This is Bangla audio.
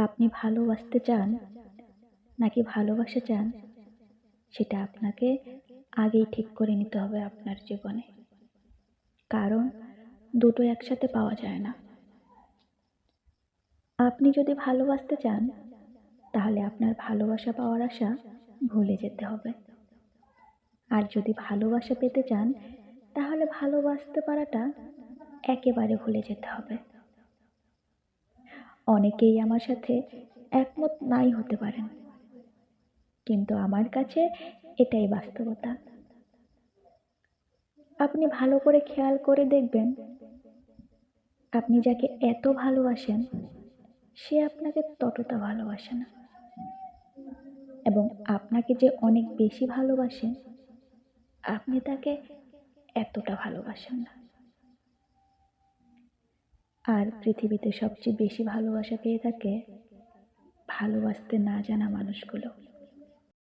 আপনি ভালোবাসতে চান নাকি ভালোবাসা চান, সেটা আপনাকে আগেই ঠিক করে নিতে হবে আপনার জীবনে। কারণ দুটো একসাথে পাওয়া যায় না। আপনি যদি ভালোবাসতে চান, তাহলে আপনার ভালোবাসা পাওয়ার আশা ভুলে যেতে হবে। আর যদি ভালোবাসা পেতে চান, তাহলে ভালোবাসতে পারাটা একেবারে ভুলে যেতে হবে। অনেকেই আমার সাথে একমত নাই হতে পারেন, কিন্তু আমার কাছে এটাই বাস্তবতা। আপনি ভালো করে খেয়াল করে দেখবেন, আপনি যাকে এত ভালোবাসেন, সে আপনাকে ততটা ভালোবাসে না। এবং আপনাকে যে অনেক বেশি ভালোবাসে, আপনি তাকে এতটা ভালোবাসেন না। আর পৃথিবীতে সবচেয়ে বেশি ভালোবাসা পেয়ে থাকে ভালোবাসতে না জানা মানুষগুলো।